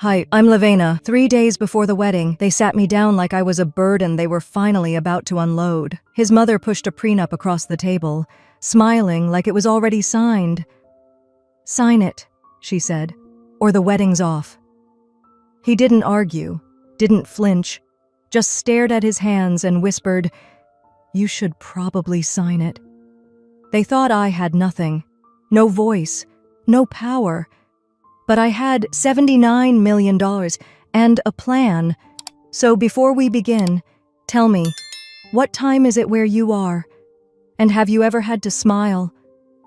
Hi, I'm Lavena. 3 days before the wedding, they sat me down like I was a burden they were finally about to unload. His mother pushed a prenup across the table, smiling like it was already signed. "Sign it," she said, "or the wedding's off." He didn't argue, didn't flinch, just stared at his hands and whispered, "You should probably sign it." They thought I had nothing, no voice, no power. But I had $79 million and a plan. So before we begin, tell me, what time is it where you are? And have you ever had to smile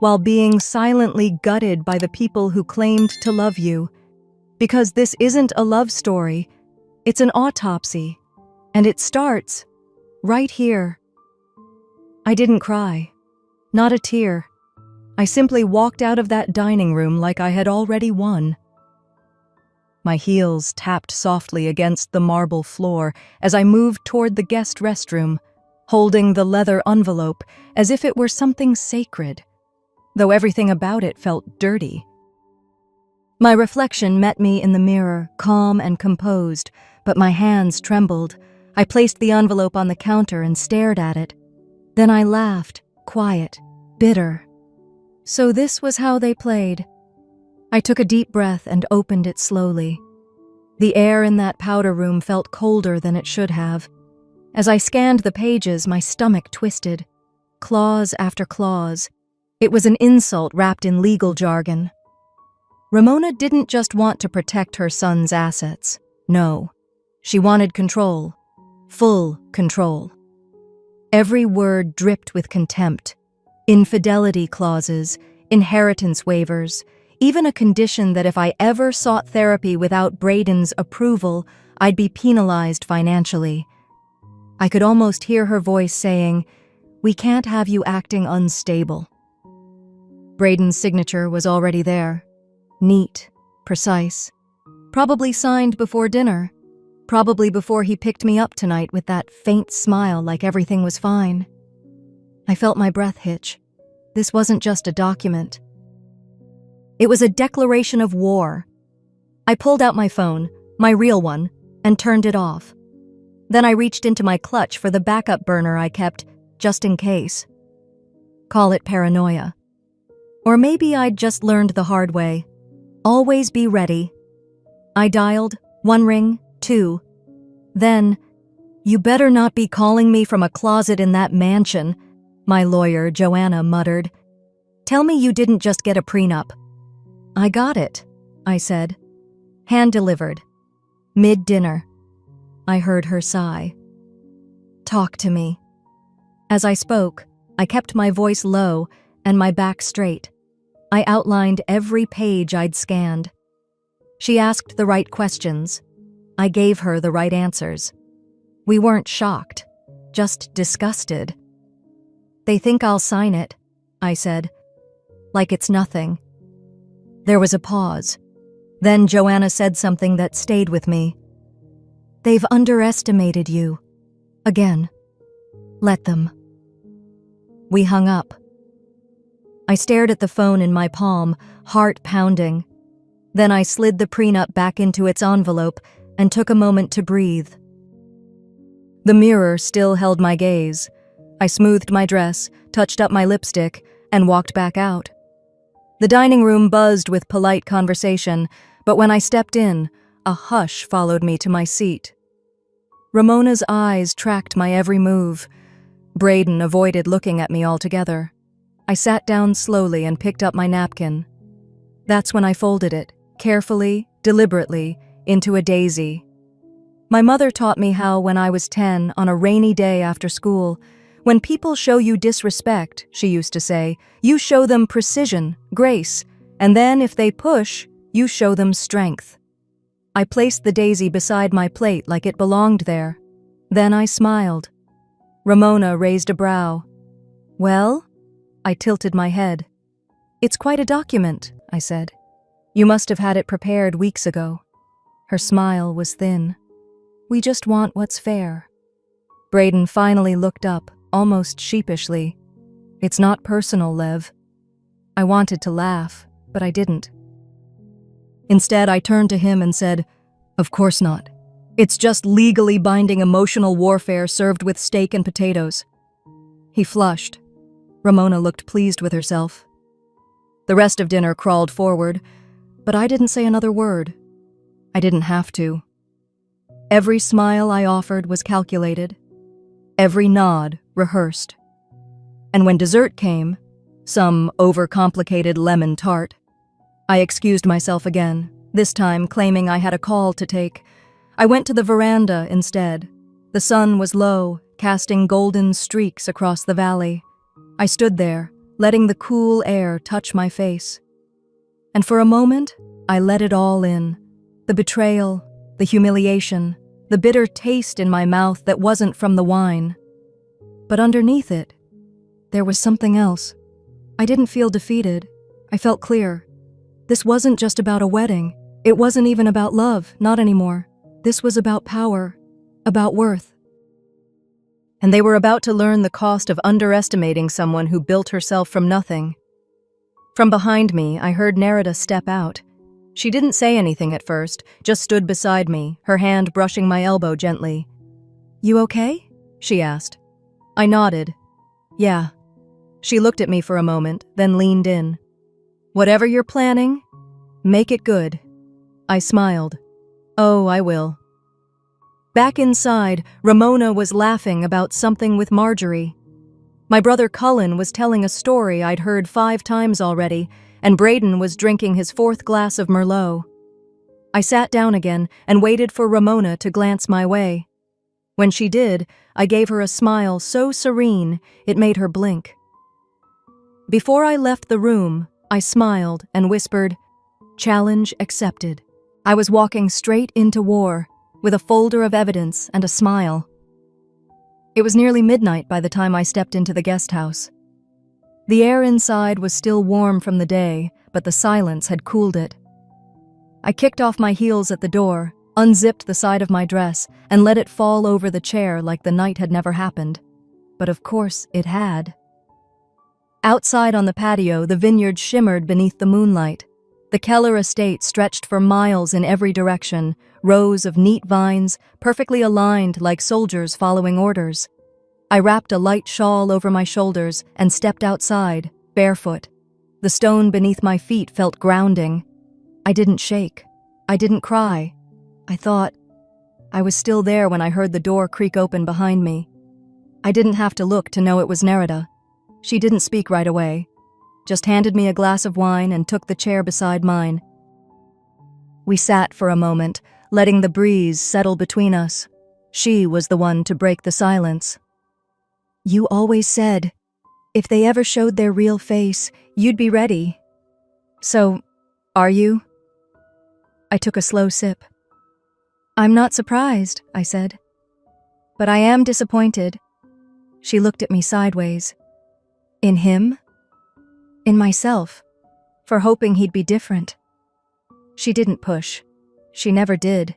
while being silently gutted by the people who claimed to love you? Because this isn't a love story, it's an autopsy. And it starts right here. I didn't cry, not a tear. I simply walked out of that dining room like I had already won. My heels tapped softly against the marble floor as I moved toward the guest restroom, holding the leather envelope as if it were something sacred, though everything about it felt dirty. My reflection met me in the mirror, calm and composed, but my hands trembled. I placed the envelope on the counter and stared at it. Then I laughed, quiet, bitter. So this was how they played. I took a deep breath and opened it slowly. The air in that powder room felt colder than it should have. As I scanned the pages, my stomach twisted. Clause after clause. It was an insult wrapped in legal jargon. Ramona didn't just want to protect her son's assets. No. She wanted control. Full control. Every word dripped with contempt. Infidelity clauses, inheritance waivers, even a condition that if I ever sought therapy without Braden's approval, I'd be penalized financially. I could almost hear her voice saying, "We can't have you acting unstable." Braden's signature was already there. Neat, precise. Probably signed before dinner. Probably before he picked me up tonight with that faint smile like everything was fine. I felt my breath hitch. This wasn't just a document. It was a declaration of war. I pulled out my phone, my real one, and turned it off. Then I reached into my clutch for the backup burner I kept, just in case. Call it paranoia. Or maybe I'd just learned the hard way. Always be ready. I dialed, 1 ring, 2. Then, "You better not be calling me from a closet in that mansion," my lawyer, Joanna, muttered. "Tell me you didn't just get a prenup." "I got it," I said. Hand-delivered. Mid-dinner. I heard her sigh. "Talk to me." As I spoke, I kept my voice low and my back straight. I outlined every page I'd scanned. She asked the right questions. I gave her the right answers. We weren't shocked, just disgusted. "They think I'll sign it," I said, like it's nothing. There was a pause. Then Joanna said something that stayed with me. "They've underestimated you. Again. Let them." We hung up. I stared at the phone in my palm, heart pounding. Then I slid the prenup back into its envelope and took a moment to breathe. The mirror still held my gaze. I smoothed my dress, touched up my lipstick, and walked back out. The dining room buzzed with polite conversation, but when I stepped in, a hush followed me to my seat. Ramona's eyes tracked my every move. Braden avoided looking at me altogether. I sat down slowly and picked up my napkin. That's when I folded it, carefully, deliberately, into a daisy. My mother taught me how, when I was 10, on a rainy day after school, "When people show you disrespect," she used to say, "you show them precision, grace, and then if they push, you show them strength." I placed the daisy beside my plate like it belonged there. Then I smiled. Ramona raised a brow. "Well?" I tilted my head. "It's quite a document," I said. "You must have had it prepared weeks ago." Her smile was thin. "We just want what's fair." Braden finally looked up, almost sheepishly. "It's not personal, Lev." I wanted to laugh, but I didn't. Instead, I turned to him and said, Of course not. It's just legally binding emotional warfare served with steak and potatoes. He flushed. Ramona looked pleased with herself. The rest of dinner crawled forward, but I didn't say another word. I didn't have to. Every smile I offered was calculated. Every nod rehearsed. And when dessert came, some overcomplicated lemon tart, I excused myself again, this time claiming I had a call to take. I went to the veranda instead. The sun was low, casting golden streaks across the valley. I stood there, letting the cool air touch my face. And for a moment, I let it all in. The betrayal, the humiliation, the bitter taste in my mouth that wasn't from the wine. But underneath it, there was something else. I didn't feel defeated. I felt clear. This wasn't just about a wedding. It wasn't even about love, not anymore. This was about power, about worth. And they were about to learn the cost of underestimating someone who built herself from nothing. From behind me, I heard Nerida step out. She didn't say anything at first, just stood beside me, her hand brushing my elbow gently. "You okay?" she asked. I nodded. "Yeah." She looked at me for a moment, then leaned in. "Whatever you're planning, make it good." I smiled. "Oh, I will." Back inside, Ramona was laughing about something with Marjorie. My brother Cullen was telling a story I'd heard 5 times already, and Braden was drinking his 4th glass of Merlot. I sat down again and waited for Ramona to glance my way. When she did, I gave her a smile so serene it made her blink. Before I left the room, I smiled and whispered, "Challenge accepted." I was walking straight into war, with a folder of evidence and a smile. It was nearly midnight by the time I stepped into the guest house. The air inside was still warm from the day, but the silence had cooled it. I kicked off my heels at the door, unzipped the side of my dress, and let it fall over the chair like the night had never happened. But of course it had. Outside on the patio, the vineyard shimmered beneath the moonlight. The Keller estate stretched for miles in every direction, rows of neat vines, perfectly aligned like soldiers following orders. I wrapped a light shawl over my shoulders and stepped outside, barefoot. The stone beneath my feet felt grounding. I didn't shake. I didn't cry. I thought. I was still there when I heard the door creak open behind me. I didn't have to look to know it was Nerida. She didn't speak right away, just handed me a glass of wine and took the chair beside mine. We sat for a moment, letting the breeze settle between us. She was the one to break the silence. "You always said, if they ever showed their real face, you'd be ready. So, are you?" I took a slow sip. "I'm not surprised," I said. "But I am disappointed." She looked at me sideways. "In him?" "In myself, for hoping he'd be different." She didn't push. She never did.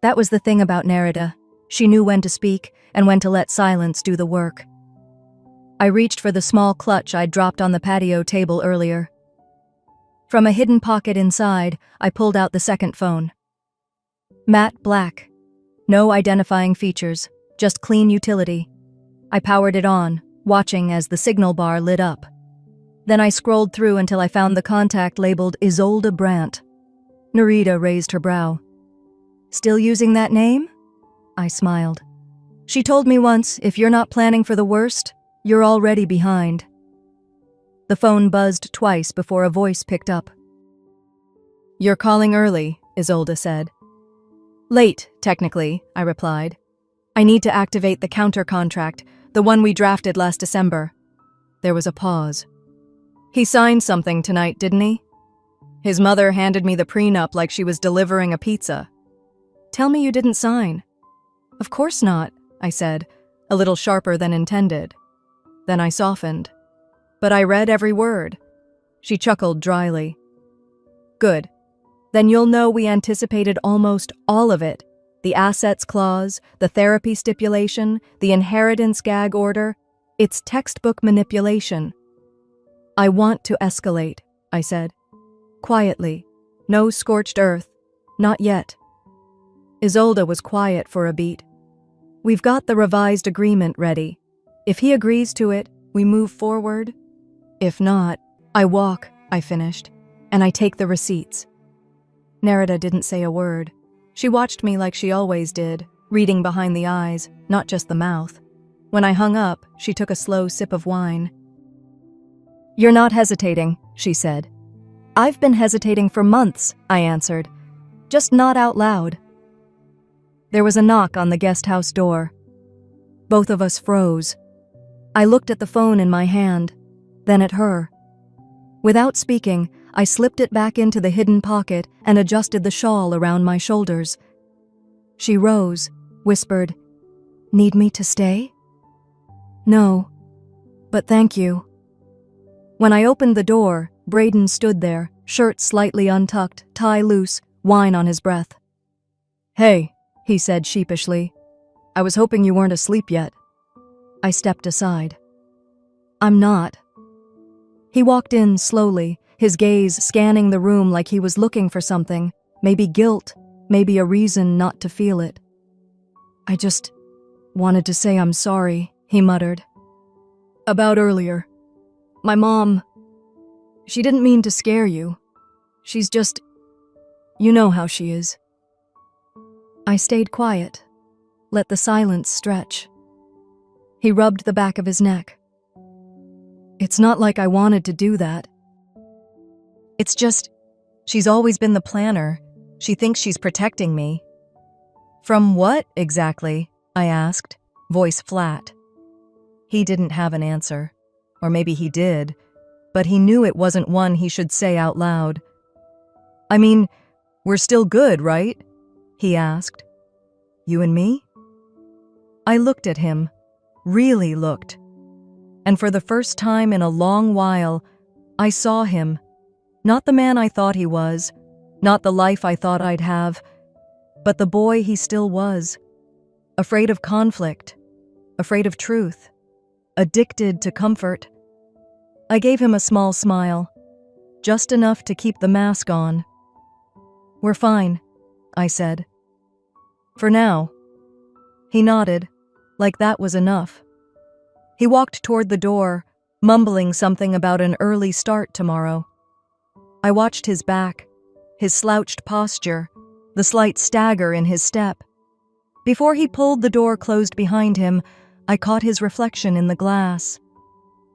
That was the thing about Nerida. She knew when to speak and when to let silence do the work. I reached for the small clutch I'd dropped on the patio table earlier. From a hidden pocket inside, I pulled out the second phone. Matte black. No identifying features, just clean utility. I powered it on, watching as the signal bar lit up. Then I scrolled through until I found the contact labeled Isolde Brandt. Nerida raised her brow. "Still using that name?" I smiled. "She told me once, if you're not planning for the worst, you're already behind." The phone buzzed twice before a voice picked up. "You're calling early," Isolde said. "Late, technically," I replied. "I need to activate the counter contract, the one we drafted last December." There was a pause. "He signed something tonight, didn't he? His mother handed me the prenup like she was delivering a pizza." "Tell me you didn't sign." "Of course not," I said, a little sharper than intended. Then I softened. "But I read every word." She chuckled dryly. "Good. Then you'll know we anticipated almost all of it. The assets clause, the therapy stipulation, the inheritance gag order. It's textbook manipulation." "I want to escalate," I said. "Quietly. No scorched earth. Not yet." Isolde was quiet for a beat. We've got the revised agreement ready. If he agrees to it, we move forward. If not, I walk, I finished, and I take the receipts. Nerida didn't say a word. She watched me like she always did, reading behind the eyes, not just the mouth. When I hung up, she took a slow sip of wine. "You're not hesitating," she said. "I've been hesitating for months," I answered. "Just not out loud." There was a knock on the guest house door. Both of us froze. I looked at the phone in my hand, then at her. Without speaking, I slipped it back into the hidden pocket and adjusted the shawl around my shoulders. She rose, whispered, "Need me to stay?" "No, but thank you." When I opened the door, Braden stood there, shirt slightly untucked, tie loose, wine on his breath. "Hey," he said sheepishly. "I was hoping you weren't asleep yet." I stepped aside. "I'm not." He walked in slowly, his gaze scanning the room like he was looking for something, maybe guilt, maybe a reason not to feel it. "I just wanted to say I'm sorry," he muttered. "About earlier. My mom, she didn't mean to scare you. She's just, you know how she is." I stayed quiet, let the silence stretch. He rubbed the back of his neck. "It's not like I wanted to do that. It's just, she's always been the planner. She thinks she's protecting me." "From what, exactly?" I asked, voice flat. He didn't have an answer. Or maybe he did, but he knew it wasn't one he should say out loud. "I mean, we're still good, right?" he asked. "You and me?" I looked at him, really looked. And for the first time in a long while, I saw him. Not the man I thought he was, not the life I thought I'd have, but the boy he still was. Afraid of conflict, afraid of truth, addicted to comfort. I gave him a small smile, just enough to keep the mask on. "We're fine," I said. "For now." He nodded, like that was enough. He walked toward the door, mumbling something about an early start tomorrow. I watched his back, his slouched posture, the slight stagger in his step. Before he pulled the door closed behind him, I caught his reflection in the glass.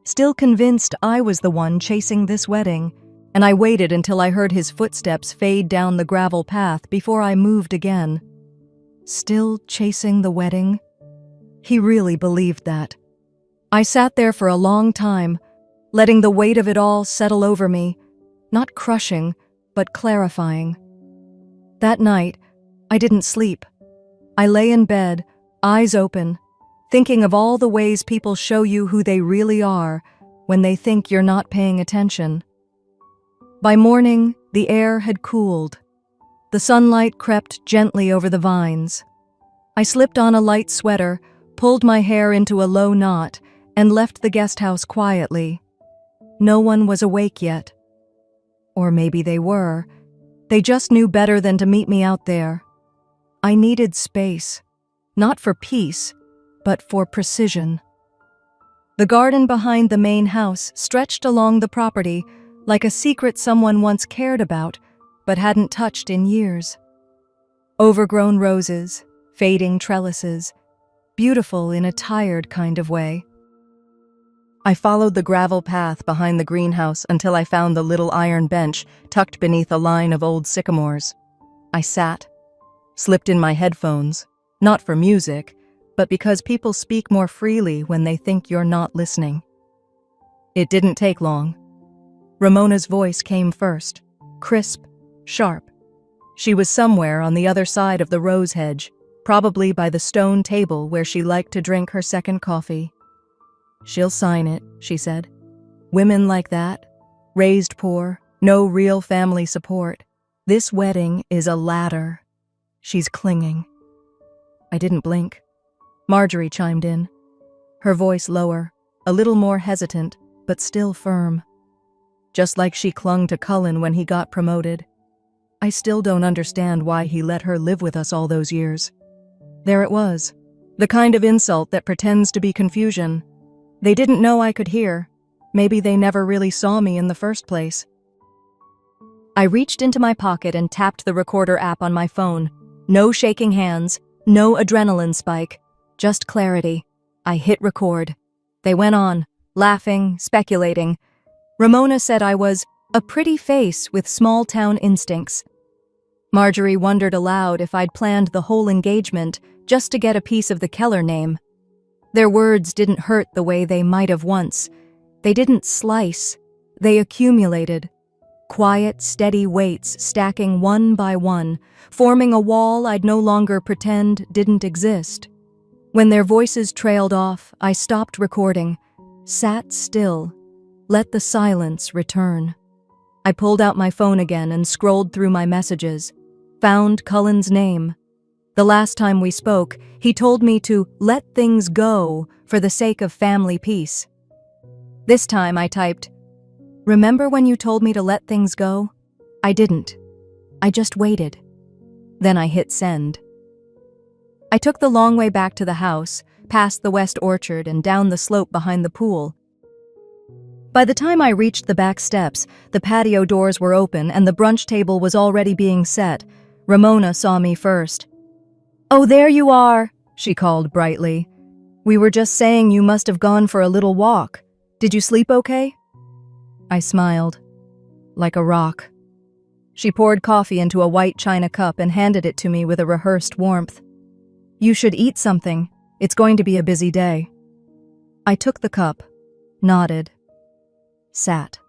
Still convinced I was the one chasing this wedding, and I waited until I heard his footsteps fade down the gravel path before I moved again. Still chasing the wedding? He really believed that. I sat there for a long time, letting the weight of it all settle over me, not crushing, but clarifying. That night, I didn't sleep. I lay in bed, eyes open, thinking of all the ways people show you who they really are when they think you're not paying attention. By morning, the air had cooled. The sunlight crept gently over the vines. I slipped on a light sweater, pulled my hair into a low knot, and left the guest house quietly. No one was awake yet. Or maybe they were. They just knew better than to meet me out there. I needed space, not for peace, but for precision. The garden behind the main house stretched along the property like a secret someone once cared about, but hadn't touched in years. Overgrown roses, fading trellises, beautiful in a tired kind of way. I followed the gravel path behind the greenhouse until I found the little iron bench tucked beneath a line of old sycamores. I sat, slipped in my headphones, not for music, but because people speak more freely when they think you're not listening. It didn't take long. Ramona's voice came first, crisp, sharp. She was somewhere on the other side of the rose hedge, probably by the stone table where she liked to drink her second coffee. "She'll sign it," she said. "Women like that, raised poor, no real family support. This wedding is a ladder." She's clinging. I didn't blink. Marjorie chimed in, her voice lower, a little more hesitant, but still firm. Just like she clung to Cullen when he got promoted. I still don't understand why he let her live with us all those years. There it was, the kind of insult that pretends to be confusion. They didn't know I could hear. Maybe they never really saw me in the first place. I reached into my pocket and tapped the recorder app on my phone. No shaking hands, no adrenaline spike, just clarity. I hit record. They went on, laughing, speculating. Ramona said I was a pretty face with small-town instincts. Marjorie wondered aloud if I'd planned the whole engagement just to get a piece of the Keller name. Their words didn't hurt the way they might have once. They didn't slice. They accumulated. Quiet, steady weights stacking one by one, forming a wall I'd no longer pretend didn't exist. When their voices trailed off, I stopped recording, sat still, let the silence return. I pulled out my phone again and scrolled through my messages, found Cullen's name. The last time we spoke, he told me to let things go for the sake of family peace. This time I typed, "Remember when you told me to let things go?" I didn't. I just waited. Then I hit send. I took the long way back to the house, past the west orchard and down the slope behind the pool. By the time I reached the back steps, the patio doors were open and the brunch table was already being set. Ramona saw me first. "Oh, there you are," she called brightly. "We were just saying you must have gone for a little walk. Did you sleep okay?" I smiled, like a rock. She poured coffee into a white china cup and handed it to me with a rehearsed warmth. "You should eat something. It's going to be a busy day." I took the cup, nodded, sat.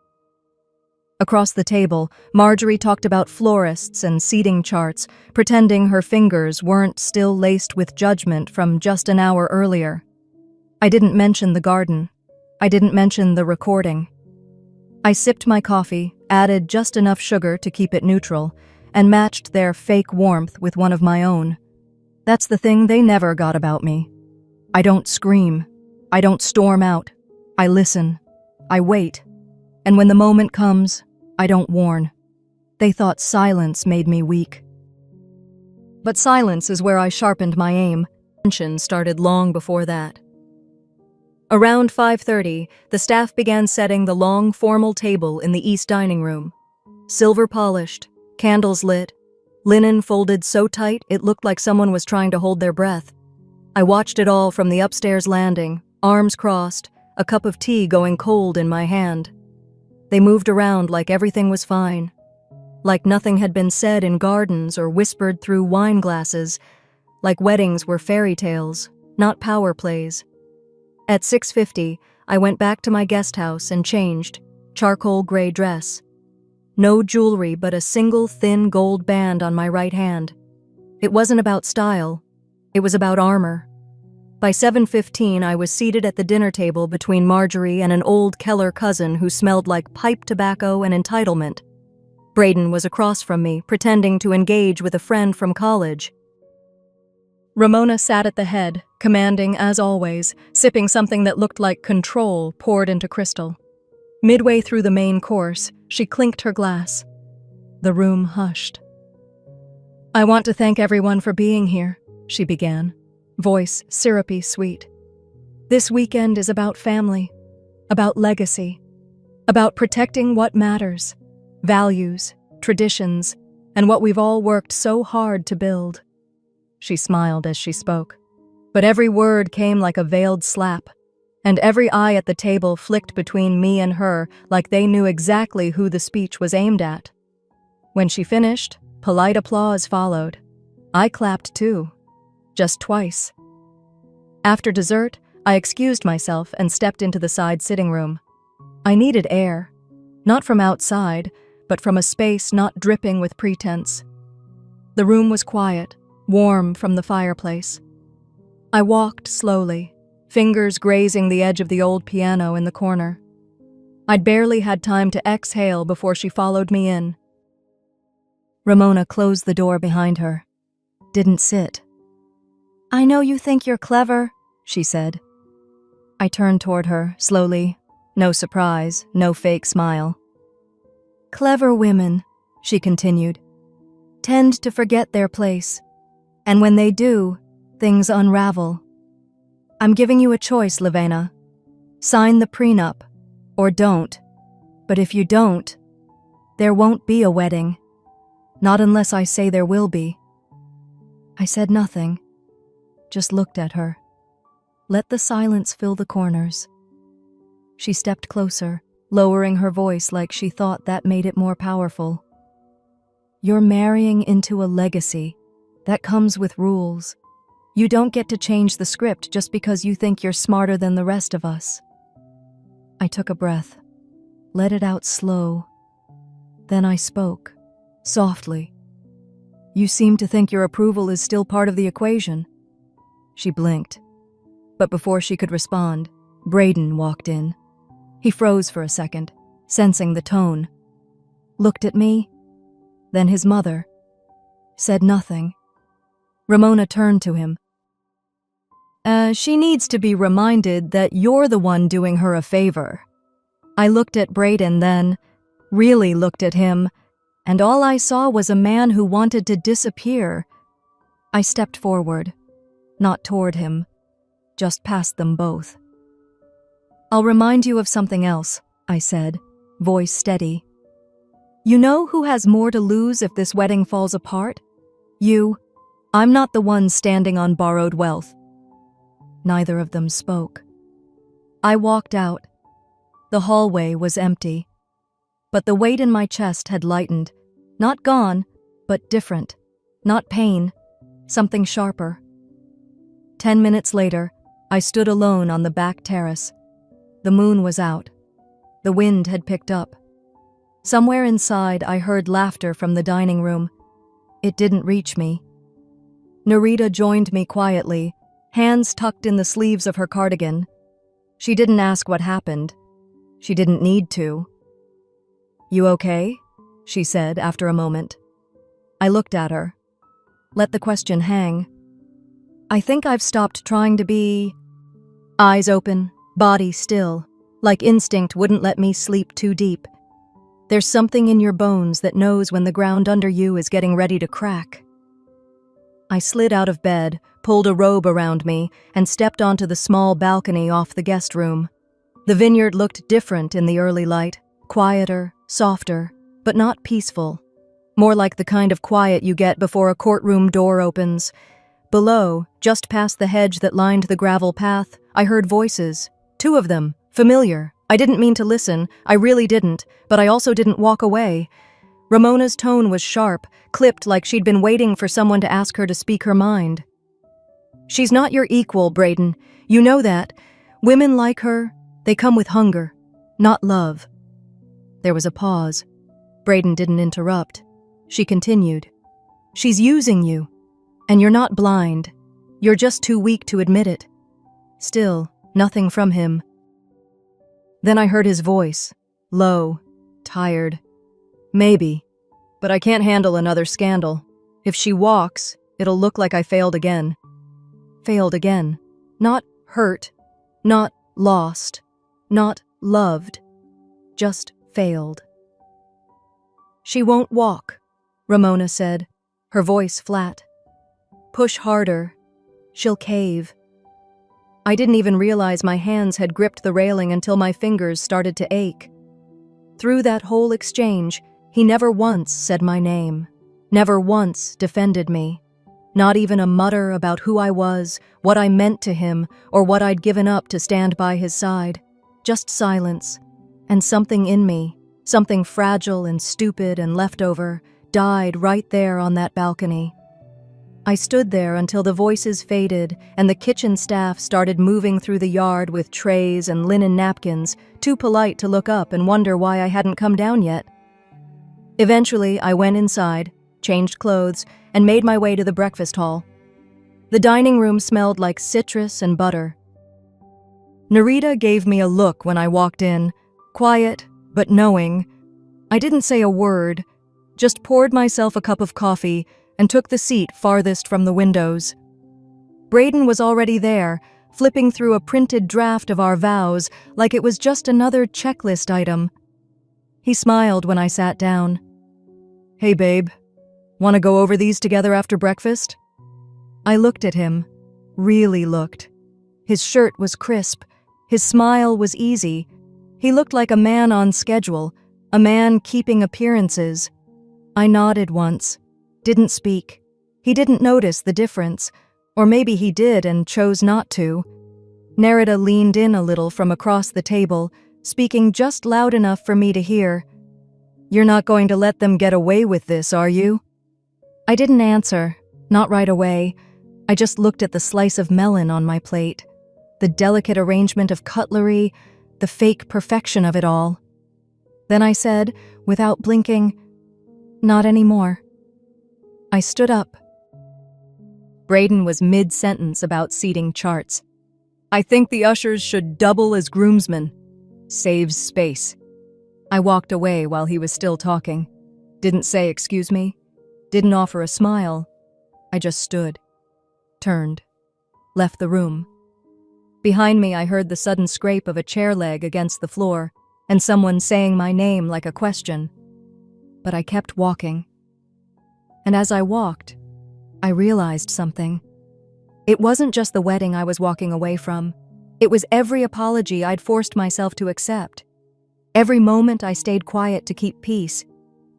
Across the table, Marjorie talked about florists and seating charts, pretending her fingers weren't still laced with judgment from just an hour earlier. I didn't mention the garden. I didn't mention the recording. I sipped my coffee, added just enough sugar to keep it neutral, and matched their fake warmth with one of my own. That's the thing they never got about me. I don't scream. I don't storm out. I listen. I wait. And when the moment comes, I don't warn. They thought silence made me weak. But silence is where I sharpened my aim. Tension started long before that. Around 5:30, the staff began setting the long, formal table in the east dining room. Silver polished, candles lit, linen folded so tight it looked like someone was trying to hold their breath. I watched it all from the upstairs landing, arms crossed, a cup of tea going cold in my hand. They moved around like everything was fine, like nothing had been said in gardens or whispered through wine glasses, like weddings were fairy tales, not power plays. At 6:50, I went back to my guest house and changed, charcoal gray dress. No jewelry but a single thin gold band on my right hand. It wasn't about style, it was about armor. By 7:15, I was seated at the dinner table between Marjorie and an old Keller cousin who smelled like pipe tobacco and entitlement. Braden was across from me, pretending to engage with a friend from college. Ramona sat at the head, commanding as always, sipping something that looked like control poured into crystal. Midway through the main course, she clinked her glass. The room hushed. "I want to thank everyone for being here," she began, voice syrupy sweet. "This weekend is about family, about legacy, about protecting what matters, values, traditions, and what we've all worked so hard to build." She smiled as she spoke, but every word came like a veiled slap, and every eye at the table flicked between me and her like they knew exactly who the speech was aimed at. When she finished, polite applause followed. I clapped too, just twice. After dessert, I excused myself and stepped into the side sitting room. I needed air, not from outside, but from a space not dripping with pretense. The room was quiet, warm from the fireplace. I walked slowly, fingers grazing the edge of the old piano in the corner. I'd barely had time to exhale before she followed me in. Ramona closed the door behind her. Didn't sit. "I know you think you're clever," she said. I turned toward her, slowly, no surprise, no fake smile. "Clever women," she continued, tend to forget their place. And when they do, things unravel. I'm giving you a choice, Levena. Sign the prenup, or don't. But if you don't, there won't be a wedding. Not unless I say there will be. I said nothing, just looked at her. Let the silence fill the corners. She stepped closer, lowering her voice like she thought that made it more powerful. You're marrying into a legacy. That comes with rules. You don't get to change the script just because you think you're smarter than the rest of us. I took a breath, let it out slow. Then I spoke, softly. You seem to think your approval is still part of the equation. She blinked. But before she could respond, Braden walked in. He froze for a second, sensing the tone. Looked at me, then his mother. Said nothing. Ramona turned to him. She needs to be reminded that you're the one doing her a favor. I looked at Braden then, really looked at him, and all I saw was a man who wanted to disappear. I stepped forward, not toward him, just past them both. I'll remind you of something else, I said, voice steady. You know who has more to lose if this wedding falls apart? You. I'm not the one standing on borrowed wealth. Neither of them spoke. I walked out. The hallway was empty. But the weight in my chest had lightened. Not gone, but different. Not pain, something sharper. 10 minutes later, I stood alone on the back terrace. The moon was out. The wind had picked up. Somewhere inside, I heard laughter from the dining room. It didn't reach me. Narita joined me quietly, hands tucked in the sleeves of her cardigan. She didn't ask what happened. She didn't need to. You okay? She said after a moment. I looked at her. Let the question hang. I think I've stopped trying to be... Eyes open, body still, like instinct wouldn't let me sleep too deep. There's something in your bones that knows when the ground under you is getting ready to crack. I slid out of bed, pulled a robe around me, and stepped onto the small balcony off the guest room. The vineyard looked different in the early light, quieter, softer, but not peaceful. More like the kind of quiet you get before a courtroom door opens. Below, just past the hedge that lined the gravel path, I heard voices. 2 of them, familiar. I didn't mean to listen, I really didn't, but I also didn't walk away. Ramona's tone was sharp, clipped like she'd been waiting for someone to ask her to speak her mind. She's not your equal, Braden. You know that. Women like her, they come with hunger, not love. There was a pause. Braden didn't interrupt. She continued. She's using you. And you're not blind. You're just too weak to admit it. Still, nothing from him. Then I heard his voice, low, tired. Maybe, but I can't handle another scandal. If she walks, it'll look like I failed again. Failed again. Not hurt, not lost, not loved. Just failed. She won't walk, Ramona said, her voice flat. Push harder. She'll cave. I didn't even realize my hands had gripped the railing until my fingers started to ache. Through that whole exchange, he never once said my name, never once defended me. Not even a mutter about who I was, what I meant to him, or what I'd given up to stand by his side. Just silence. And something in me, something fragile and stupid and leftover, died right there on that balcony. I stood there until the voices faded and the kitchen staff started moving through the yard with trays and linen napkins, too polite to look up and wonder why I hadn't come down yet. Eventually, I went inside, changed clothes, and made my way to the breakfast hall. The dining room smelled like citrus and butter. Narita gave me a look when I walked in, quiet but knowing. I didn't say a word, just poured myself a cup of coffee and took the seat farthest from the windows. Braden was already there, flipping through a printed draft of our vows like it was just another checklist item. He smiled when I sat down. Hey, babe. Want to go over these together after breakfast? I looked at him, really looked. His shirt was crisp. His smile was easy. He looked like a man on schedule, a man keeping appearances. I nodded once, didn't speak. He didn't notice the difference, or maybe he did and chose not to. Nerida leaned in a little from across the table, speaking just loud enough for me to hear. You're not going to let them get away with this, are you? I didn't answer, not right away. I just looked at the slice of melon on my plate, the delicate arrangement of cutlery, the fake perfection of it all. Then I said, without blinking, not anymore. I stood up. Braden was mid-sentence about seating charts. I think the ushers should double as groomsmen. Saves space. I walked away while he was still talking. Didn't say excuse me. Didn't offer a smile. I just stood. Turned. Left the room. Behind me, I heard the sudden scrape of a chair leg against the floor, and someone saying my name like a question. But I kept walking. And as I walked, I realized something. It wasn't just the wedding I was walking away from. It was every apology I'd forced myself to accept. Every moment I stayed quiet to keep peace.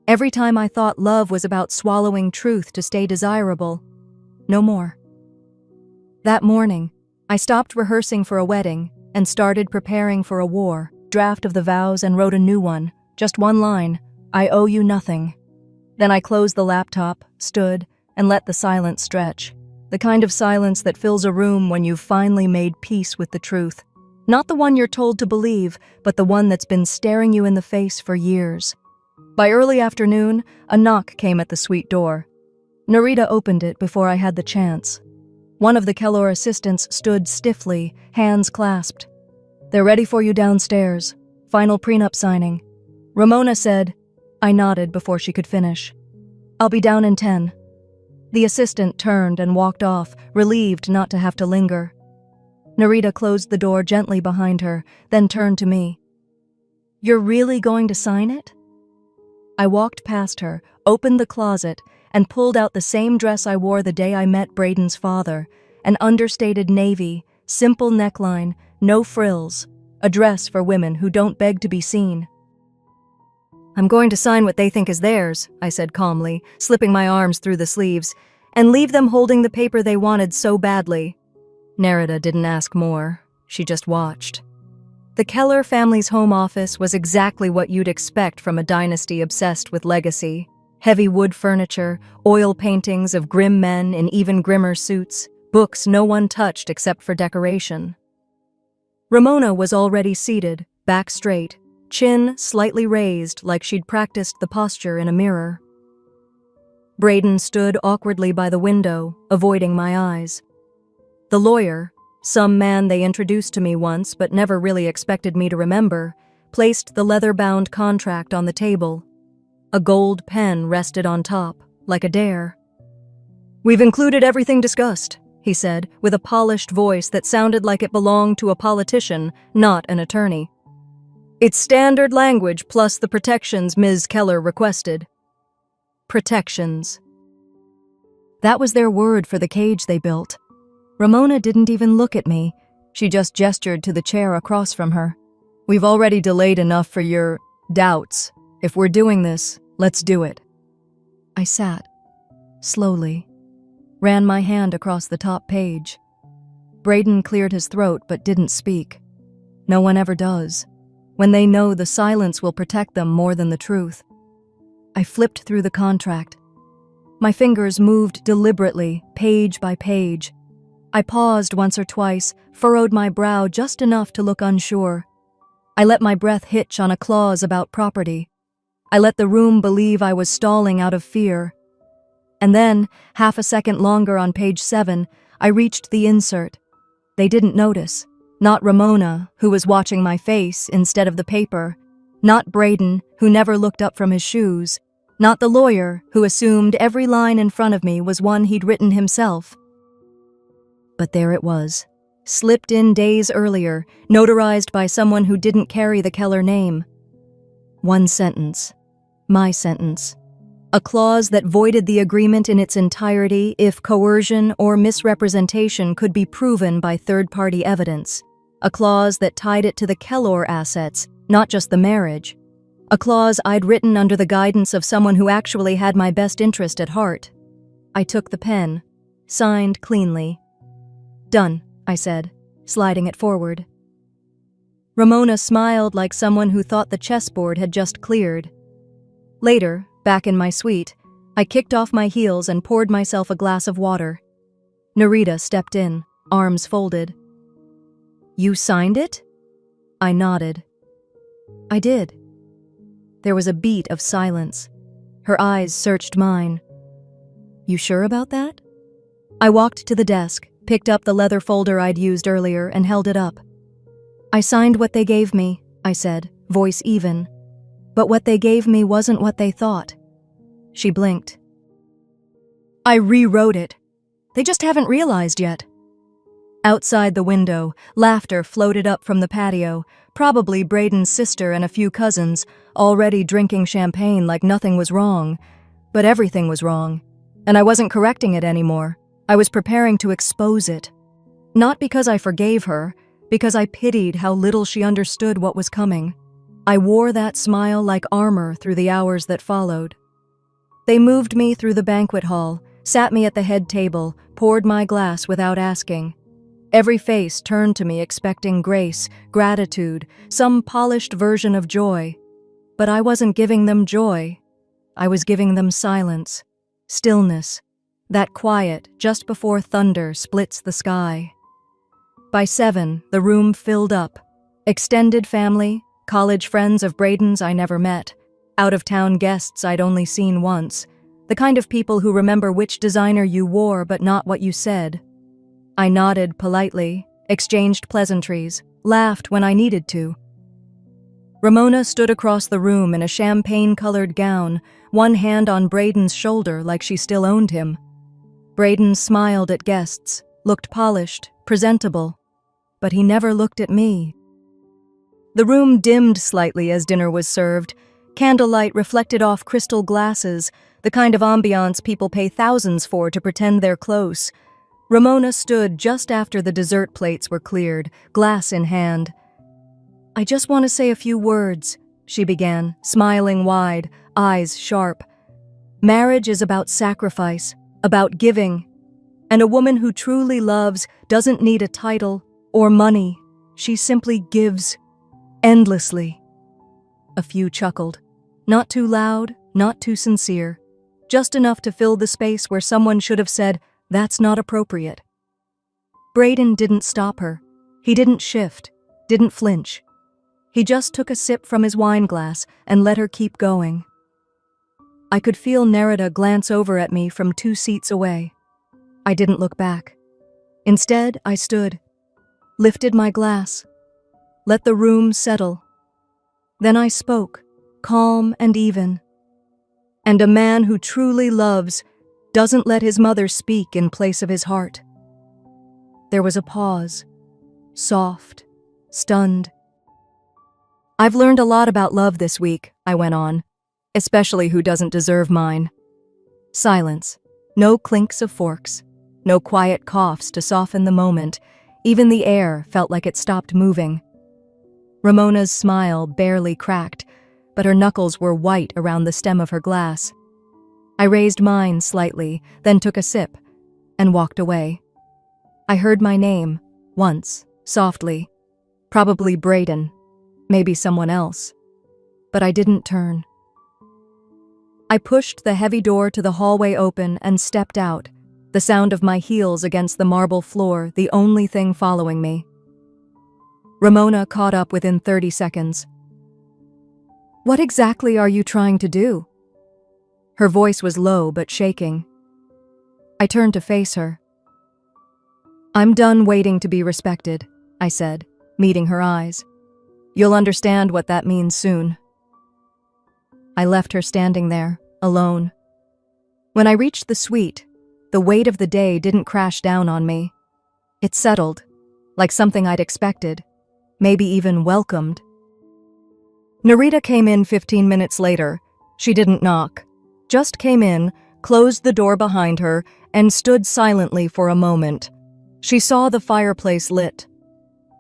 Every time I thought love was about swallowing truth to stay desirable. No more. That morning, I stopped rehearsing for a wedding and started preparing for a war. Draft of the vows and wrote a new one. Just one line. I owe you nothing. Then I closed the laptop, stood, and let the silence stretch. The kind of silence that fills a room when you've finally made peace with the truth. Not the one you're told to believe, but the one that's been staring you in the face for years. By early afternoon, a knock came at the suite door. Nerida opened it before I had the chance. One of the Kellor assistants stood stiffly, hands clasped. They're ready for you downstairs. Final prenup signing. Ramona said. I nodded before she could finish. I'll be down in 10. The assistant turned and walked off, relieved not to have to linger. Nerida closed the door gently behind her, then turned to me. You're really going to sign it? I walked past her, opened the closet, and pulled out the same dress I wore the day I met Braden's father, an understated navy, simple neckline, no frills, a dress for women who don't beg to be seen. I'm going to sign what they think is theirs, I said calmly, slipping my arms through the sleeves, and leave them holding the paper they wanted so badly. Nerida didn't ask more. She just watched. The Keller family's home office was exactly what you'd expect from a dynasty obsessed with legacy. Heavy wood furniture, oil paintings of grim men in even grimmer suits, books no one touched except for decoration. Ramona was already seated, back straight, chin slightly raised like she'd practiced the posture in a mirror. Braden stood awkwardly by the window, avoiding my eyes. The lawyer, some man they introduced to me once but never really expected me to remember, placed the leather-bound contract on the table. A gold pen rested on top, like a dare. We've included everything discussed, he said, with a polished voice that sounded like it belonged to a politician, not an attorney. It's standard language plus the protections Ms. Keller requested. Protections. That was their word for the cage they built. Ramona didn't even look at me. She just gestured to the chair across from her. We've already delayed enough for your doubts. If we're doing this, let's do it. I sat, slowly, ran my hand across the top page. Braden cleared his throat but didn't speak. No one ever does. When they know the silence will protect them more than the truth. I flipped through the contract. My fingers moved deliberately, page by page. I paused once or twice, furrowed my brow just enough to look unsure. I let my breath hitch on a clause about property. I let the room believe I was stalling out of fear. And then, half a second longer on page 7, I reached the insert. They didn't notice. Not Ramona, who was watching my face instead of the paper. Not Braden, who never looked up from his shoes. Not the lawyer, who assumed every line in front of me was one he'd written himself. But there it was, slipped in days earlier, notarized by someone who didn't carry the Keller name. One sentence. My sentence. a clause that voided the agreement in its entirety if coercion or misrepresentation could be proven by third-party evidence, a clause that tied it to the Kellor assets, not just the marriage, a clause I'd written under the guidance of someone who actually had my best interest at heart. I took the pen, signed cleanly. "Done," I said, sliding it forward. Ramona smiled like someone who thought the chessboard had just cleared. Later, back in my suite, I kicked off my heels and poured myself a glass of water. Narita stepped in, arms folded. "You signed it?" I nodded. "I did." There was a beat of silence. Her eyes searched mine. "You sure about that?" I walked to the desk, picked up the leather folder I'd used earlier, and held it up. "I signed what they gave me," I said, voice even. "But what they gave me wasn't what they thought." She blinked. "I rewrote it. They just haven't realized yet." Outside the window, laughter floated up from the patio, probably Braden's sister and a few cousins, already drinking champagne like nothing was wrong. But everything was wrong, and I wasn't correcting it anymore. I was preparing to expose it. Not because I forgave her, because I pitied how little she understood what was coming. I wore that smile like armor through the hours that followed. They moved me through the banquet hall, sat me at the head table, poured my glass without asking. Every face turned to me expecting grace, gratitude, some polished version of joy. But I wasn't giving them joy. I was giving them silence, stillness, that quiet just before thunder splits the sky. By 7, the room filled up. Extended family, college friends of Braden's I never met, out-of-town guests I'd only seen once, the kind of people who remember which designer you wore but not what you said. I nodded politely, exchanged pleasantries, laughed when I needed to. Ramona stood across the room in a champagne-colored gown, one hand on Braden's shoulder like she still owned him. Braden smiled at guests, looked polished, presentable, but he never looked at me. The room dimmed slightly as dinner was served. Candlelight reflected off crystal glasses, the kind of ambiance people pay thousands for to pretend they're close. Ramona stood just after the dessert plates were cleared, glass in hand. "I just want to say a few words," she began, smiling wide, eyes sharp. "Marriage is about sacrifice, about giving. And a woman who truly loves doesn't need a title or money. She simply gives, endlessly." A few chuckled. Not too loud, not too sincere. Just enough to fill the space where someone should have said, "That's not appropriate." Braden didn't stop her. He didn't shift, didn't flinch. He just took a sip from his wine glass and let her keep going. I could feel Nerida glance over at me from 2 seats away. I didn't look back. Instead, I stood, lifted my glass, let the room settle. Then I spoke, calm and even. "And a man who truly loves doesn't let his mother speak in place of his heart." There was a pause, soft, stunned. "I've learned a lot about love this week," I went on, "especially who doesn't deserve mine." Silence. No clinks of forks. No quiet coughs to soften the moment. Even the air felt like it stopped moving. Ramona's smile barely cracked, but her knuckles were white around the stem of her glass. I raised mine slightly, then took a sip, and walked away. I heard my name, once, softly. Probably Braden, maybe someone else. But I didn't turn. I pushed the heavy door to the hallway open and stepped out, the sound of my heels against the marble floor the only thing following me. Ramona caught up within 30 seconds. "What exactly are you trying to do?" Her voice was low but shaking. I turned to face her. "I'm done waiting to be respected," I said, meeting her eyes. "You'll understand what that means soon." I left her standing there, alone. When I reached the suite, the weight of the day didn't crash down on me. It settled, like something I'd expected, maybe even welcomed. Narita came in 15 minutes later. She didn't knock. just came in, closed the door behind her, and stood silently for a moment. She saw the fireplace lit.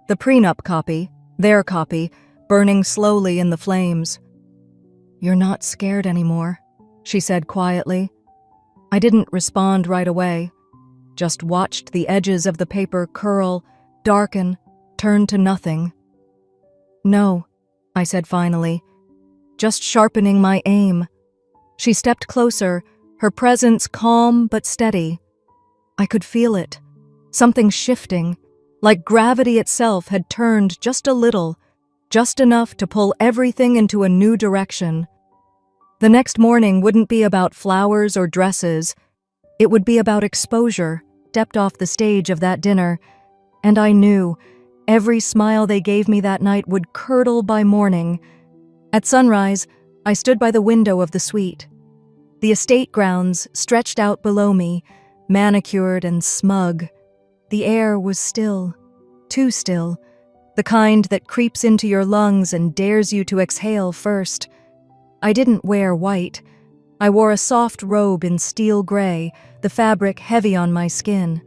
The prenup copy, their copy, burning slowly in the flames. "You're not scared anymore," she said quietly. I didn't respond right away, just watched the edges of the paper curl, darken, turn to nothing. "No," I said finally, "just sharpening my aim." She stepped closer, her presence calm but steady. I could feel it, something shifting, like gravity itself had turned just a little, just enough to pull everything into a new direction. The next morning wouldn't be about flowers or dresses. It would be about exposure, stepped off the stage of that dinner, and I knew every smile they gave me that night would curdle by morning. At sunrise, I stood by the window of the suite. The estate grounds stretched out below me, manicured and smug. The air was still, too still, the kind that creeps into your lungs and dares you to exhale first. I didn't wear white. I wore a soft robe in steel gray, the fabric heavy on my skin.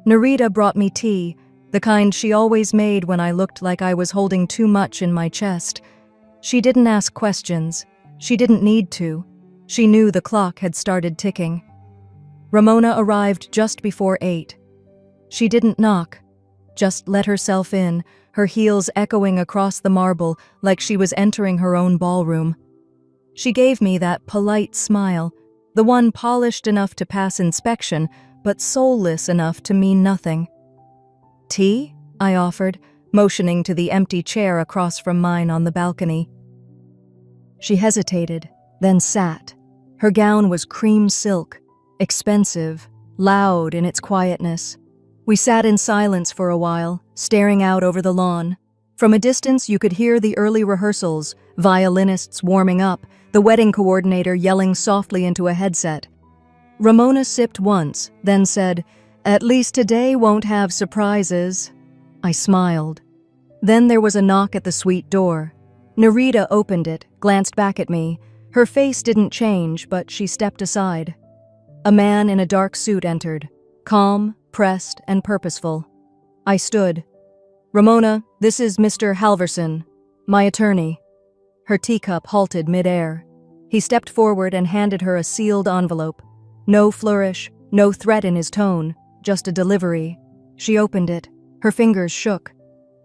Narita brought me tea, the kind she always made when I looked like I was holding too much in my chest. She didn't ask questions. She didn't need to. She knew the clock had started ticking. Ramona arrived just before 8. She didn't knock, just let herself in, her heels echoing across the marble like she was entering her own ballroom. She gave me that polite smile, the one polished enough to pass inspection, but soulless enough to mean nothing. "Tea?" I offered, motioning to the empty chair across from mine on the balcony. She hesitated, then sat. Her gown was cream silk, expensive, loud in its quietness. We sat in silence for a while, staring out over the lawn. From a distance, you could hear the early rehearsals, violinists warming up, the wedding coordinator yelling softly into a headset. Ramona sipped once, then said, "At least today won't have surprises." I smiled. Then there was a knock at the suite door. Narita opened it, glanced back at me. Her face didn't change, but she stepped aside. A man in a dark suit entered, calm, pressed, and purposeful. I stood. "Ramona, this is Mr. Halverson, my attorney." Her teacup halted midair. He stepped forward and handed her a sealed envelope. No flourish, no threat in his tone, just a delivery. She opened it. Her fingers shook.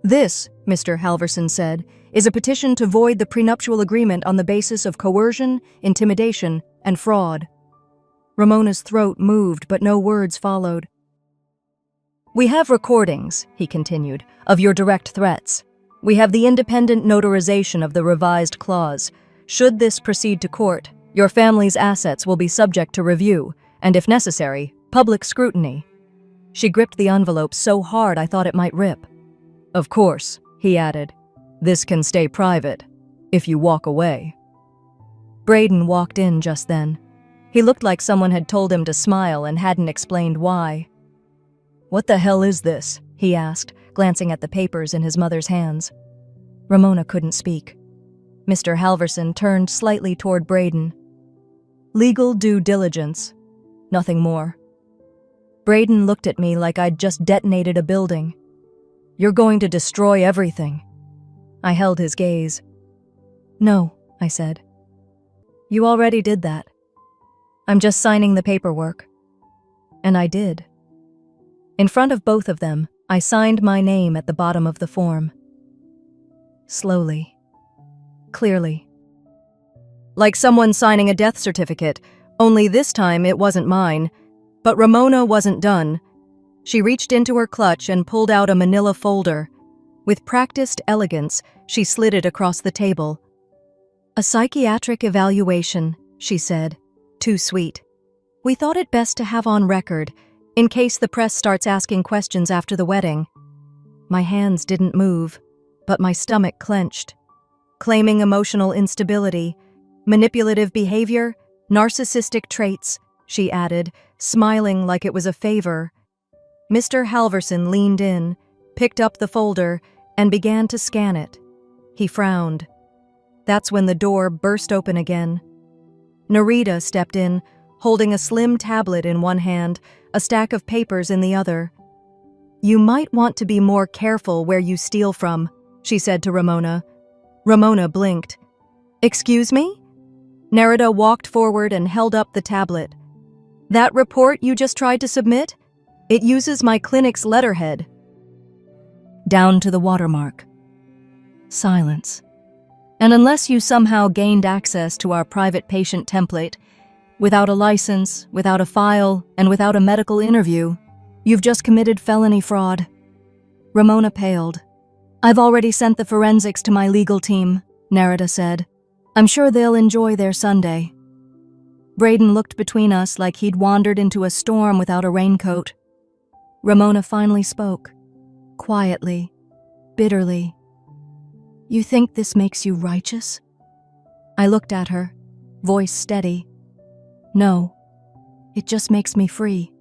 "This," Mr. Halverson said, "is a petition to void the prenuptial agreement on the basis of coercion, intimidation, and fraud." Ramona's throat moved, but no words followed. "We have recordings," he continued, "of your direct threats. We have the independent notarization of the revised clause. Should this proceed to court, your family's assets will be subject to review, and if necessary, public scrutiny." She gripped the envelope so hard I thought it might rip. "Of course," he added, "this can stay private, if you walk away." Braden walked in just then. He looked like someone had told him to smile and hadn't explained why. "What the hell is this?" he asked, glancing at the papers in his mother's hands. Ramona couldn't speak. Mr. Halverson turned slightly toward Braden. "Legal due diligence. Nothing more." Braden looked at me like I'd just detonated a building. "You're going to destroy everything." I held his gaze. "No," I said. "You already did that. I'm just signing the paperwork." And I did. In front of both of them, I signed my name at the bottom of the form. Slowly. Clearly. Like someone signing a death certificate, only this time it wasn't mine. But Ramona wasn't done. She reached into her clutch and pulled out a manila folder. With practiced elegance, she slid it across the table. "A psychiatric evaluation," she said, too sweet. "We thought it best to have on record, in case the press starts asking questions after the wedding." My hands didn't move, but my stomach clenched. "Claiming emotional instability, manipulative behavior, narcissistic traits," she added, smiling like it was a favor. Mr. Halverson leaned in, picked up the folder, and began to scan it. He frowned. That's when the door burst open again. Narita stepped in, holding a slim tablet in one hand, a stack of papers in the other. "You might want to be more careful where you steal from," she said to Ramona. Ramona blinked. "Excuse me?" Narita walked forward and held up the tablet. "That report you just tried to submit? It uses my clinic's letterhead." Down to the watermark. Silence. "And unless you somehow gained access to our private patient template, without a license, without a file, and without a medical interview, you've just committed felony fraud." Ramona paled. "I've already sent the forensics to my legal team," Narita said. "I'm sure they'll enjoy their Sunday." Braden looked between us like he'd wandered into a storm without a raincoat. Ramona finally spoke, quietly, bitterly. "You think this makes you righteous?" I looked at her, voice steady. "No, it just makes me free."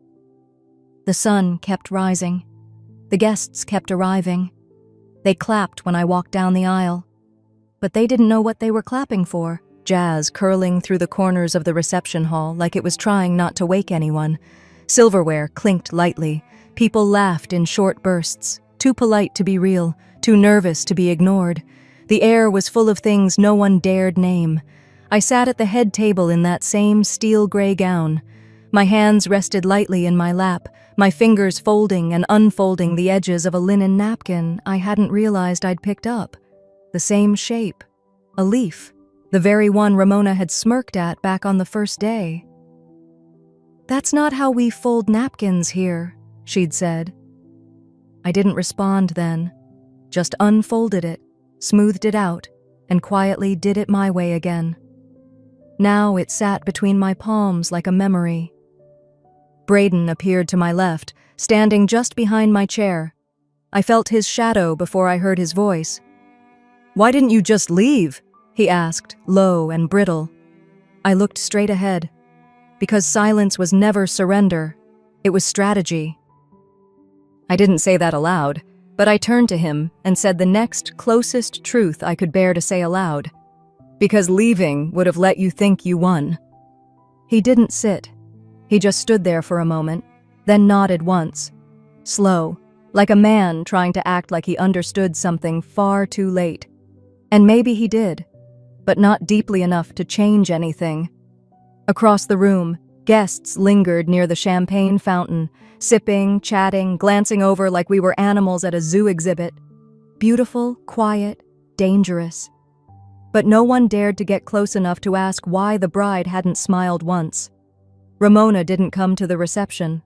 The sun kept rising. The guests kept arriving. They clapped when I walked down the aisle. But they didn't know what they were clapping for. Jazz curling through the corners of the reception hall like it was trying not to wake anyone. Silverware clinked lightly. People laughed in short bursts, too polite to be real, too nervous to be ignored. The air was full of things no one dared name. I sat at the head table in that same steel gray gown. My hands rested lightly in my lap, my fingers folding and unfolding the edges of a linen napkin I hadn't realized I'd picked up. The same shape. A leaf. The very one Ramona had smirked at back on the first day. "That's not how we fold napkins here," she'd said. I didn't respond then, just unfolded it, smoothed it out, and quietly did it my way again. Now it sat between my palms like a memory. Braden appeared to my left, standing just behind my chair. I felt his shadow before I heard his voice. "Why didn't you just leave?" he asked, low and brittle. I looked straight ahead. Because silence was never surrender. It was strategy. I didn't say that aloud, but I turned to him and said the next closest truth I could bear to say aloud. "Because leaving would have let you think you won." He didn't sit. He just stood there for a moment, then nodded once. Slow, like a man trying to act like he understood something far too late. And maybe he did, but not deeply enough to change anything. Across the room, guests lingered near the champagne fountain, sipping, chatting, glancing over like we were animals at a zoo exhibit. Beautiful, quiet, dangerous. But no one dared to get close enough to ask why the bride hadn't smiled once. Ramona didn't come to the reception.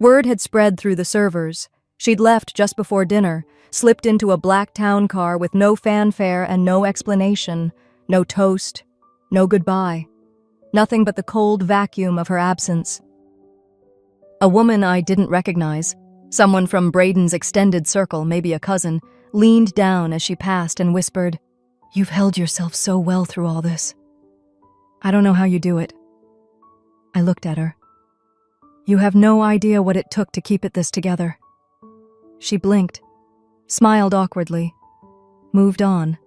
Word had spread through the servers. She'd left just before dinner, slipped into a black town car with no fanfare and no explanation, no toast, no goodbye. Nothing but the cold vacuum of her absence. A woman I didn't recognize, someone from Braden's extended circle, maybe a cousin, leaned down as she passed and whispered, "You've held yourself so well through all this. I don't know how you do it." I looked at her. "You have no idea what it took to keep this together." She blinked, smiled awkwardly, moved on.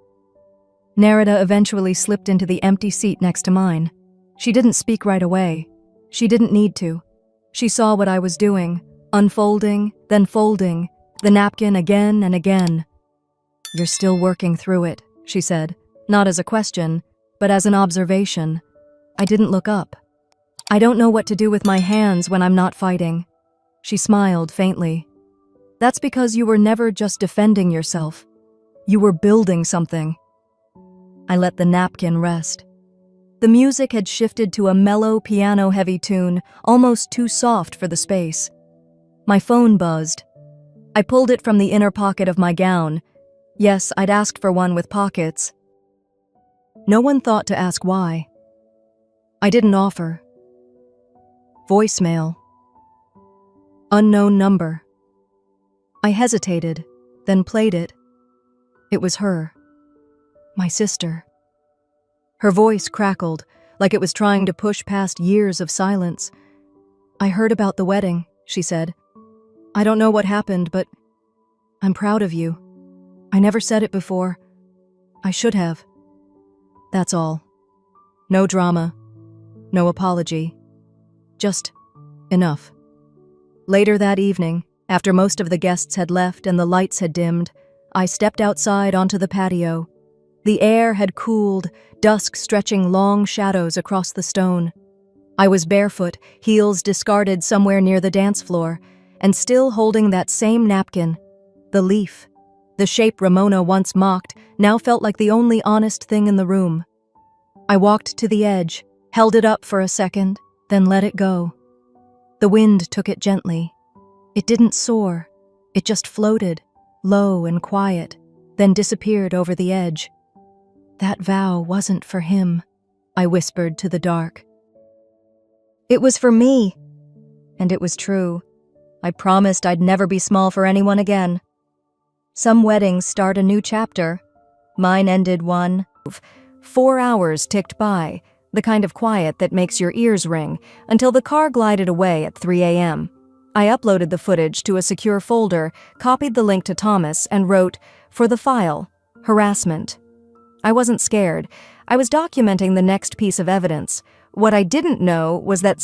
Narita eventually slipped into the empty seat next to mine. She didn't speak right away. She didn't need to. She saw what I was doing, unfolding, then folding, the napkin again and again. "You're still working through it," she said, not as a question, but as an observation. I didn't look up. "I don't know what to do with my hands when I'm not fighting." She smiled faintly. "That's because you were never just defending yourself. You were building something." I let the napkin rest. The music had shifted to a mellow, piano-heavy tune, almost too soft for the space. My phone buzzed. I pulled it from the inner pocket of my gown. Yes, I'd asked for one with pockets. No one thought to ask why. I didn't offer. Voicemail. Unknown number. I hesitated, then played it. It was her. My sister. Her voice crackled, like it was trying to push past years of silence. "I heard about the wedding," she said. "I don't know what happened, but I'm proud of you. I never said it before. I should have. That's all. No drama, No apology. Just enough. Later that evening, after most of the guests had left and the lights had dimmed, I stepped outside onto the patio. The air had cooled, dusk stretching long shadows across the stone. I was barefoot, heels discarded somewhere near the dance floor, and still holding that same napkin. The leaf, the shape Ramona once mocked, now felt like the only honest thing in the room. I walked to the edge, held it up for a second, then let it go. The wind took it gently. It didn't soar. It just floated, low and quiet, then disappeared over the edge. That vow wasn't for him, I whispered to the dark. It was for me. And it was true. I promised I'd never be small for anyone again. Some weddings start a new chapter. Mine ended one. 4 hours ticked by, the kind of quiet that makes your ears ring, until the car glided away at 3 a.m. I uploaded the footage to a secure folder, copied the link to Thomas, and wrote, "For the file, harassment." I wasn't scared. I was documenting the next piece of evidence. What I didn't know was that